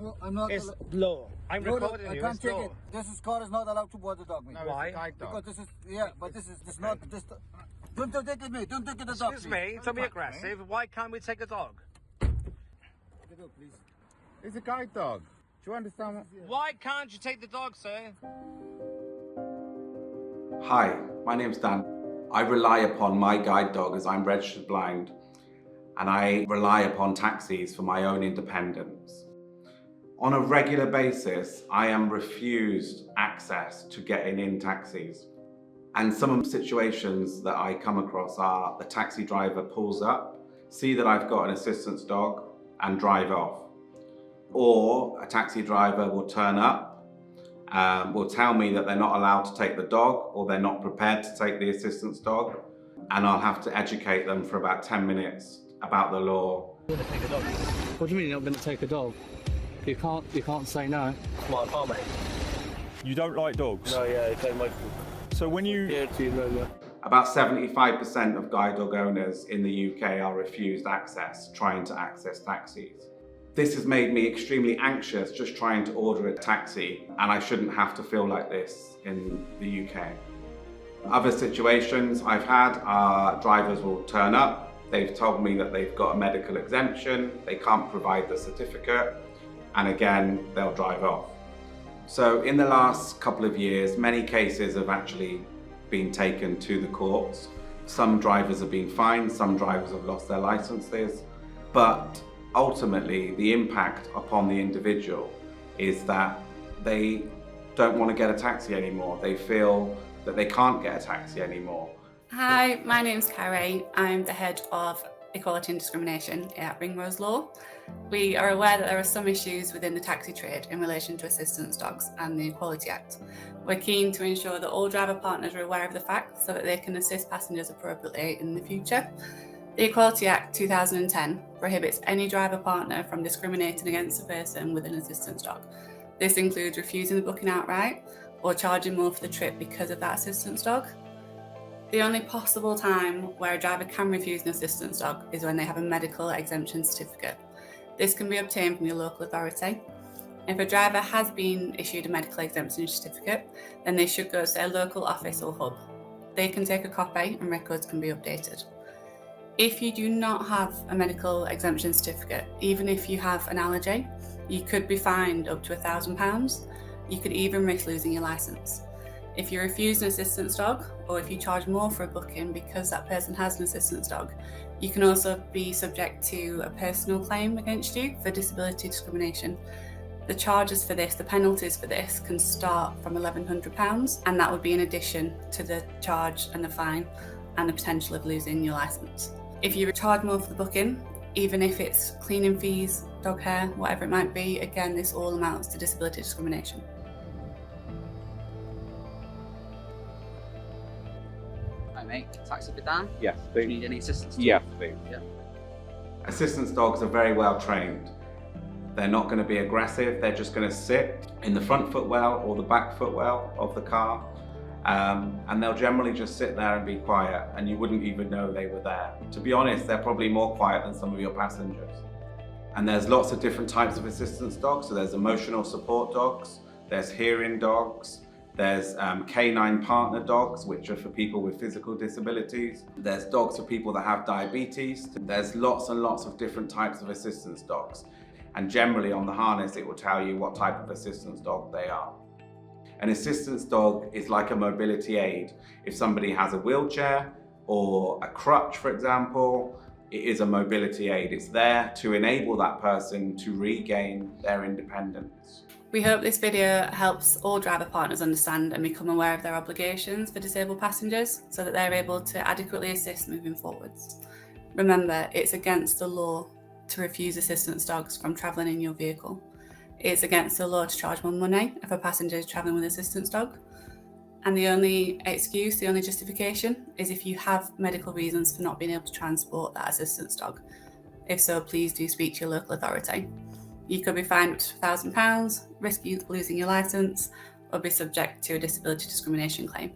No, I'm not. It's law. I'm No, recording I you. can't It's take law. it. This car is not allowed to board the dog, mate. No, why? It's a guide dog. Because this is but this is not this. Don't take it, mate. Don't take it the dog. Excuse me. Don't be aggressive. Why can't we take a dog? Take it, please. It's a guide dog. Do you understand what? Why can't you take the dog, sir? Hi, my name's Dan. I rely upon my guide dog as I'm registered blind, and I rely upon taxis for my own independence. On a regular basis, I am refused access to getting in taxis. And some of the situations that I come across are the taxi driver pulls up, see that I've got an assistance dog and drive off. Or a taxi driver will turn up, will tell me that they're not allowed to take the dog or they're not prepared to take the assistance dog, and I'll have to educate them for about 10 minutes about the law. You're going to take a dog? What do you mean you're not going to take a dog? You can't say no. Well, I can't, mate. You don't like dogs? No, yeah, it's like So when you... yeah. About 75% of guide dog owners in the UK are refused access, trying to access taxis. This has made me extremely anxious just trying to order a taxi, and I shouldn't have to feel like this in the UK. Other situations I've had are drivers will turn up, they've told me that they've got a medical exemption, they can't provide the certificate, and again, they'll drive off. So in the last couple of years, many cases have actually been taken to the courts. Some drivers have been fined, some drivers have lost their licenses, but ultimately the impact upon the individual is that they don't want to get a taxi anymore. They feel that they can't get a taxi anymore. Hi, my name's Carrie. I'm the head of Equality and Discrimination at Ringrose Law. We are aware that there are some issues within the taxi trade in relation to assistance dogs and the Equality Act. We're keen to ensure that all driver partners are aware of the facts so that they can assist passengers appropriately in the future. The Equality Act 2010 prohibits any driver partner from discriminating against a person with an assistance dog. This includes refusing the booking outright or charging more for the trip because of that assistance dog. The only possible time where a driver can refuse an assistance dog is when they have a medical exemption certificate. This can be obtained from your local authority. If a driver has been issued a medical exemption certificate, then they should go to their local office or hub. They can take a copy and records can be updated. If you do not have a medical exemption certificate, even if you have an allergy, you could be fined up to £1,000. You could even risk losing your licence. If you refuse an assistance dog, or if you charge more for a booking because that person has an assistance dog, you can also be subject to a personal claim against you for disability discrimination. The charges for this, the penalties for this, can start from £1,100, and that would be in addition to the charge and the fine and the potential of losing your licence. If you charge more for the booking, even if it's cleaning fees, dog hair, whatever it might be, again, this all amounts to disability discrimination. Hi mate, taxi for Dan? Yes, Do you need any assistance? Yes, please. Yeah. Assistance dogs are very well trained. They're not going to be aggressive, they're just going to sit in the front footwell or the back footwell of the car, and they'll generally just sit there and be quiet, and you wouldn't even know they were there. To be honest, they're probably more quiet than some of your passengers. And there's lots of different types of assistance dogs. So there's emotional support dogs, there's hearing dogs, there's canine partner dogs, which are for people with physical disabilities. There's dogs for people that have diabetes. There's lots and lots of different types of assistance dogs. And generally on the harness, it will tell you what type of assistance dog they are. An assistance dog is like a mobility aid. If somebody has a wheelchair or a crutch, for example, it is a mobility aid. It's there to enable that person to regain their independence. We hope this video helps all driver partners understand and become aware of their obligations for disabled passengers so that they're able to adequately assist moving forwards. Remember, it's against the law to refuse assistance dogs from travelling in your vehicle. It's against the law to charge more money if a passenger is travelling with an assistance dog. And the only excuse, the only justification is if you have medical reasons for not being able to transport that assistance dog. If so, please do speak to your local authority. You could be fined up to £1,000, risk losing your licence, or be subject to a disability discrimination claim.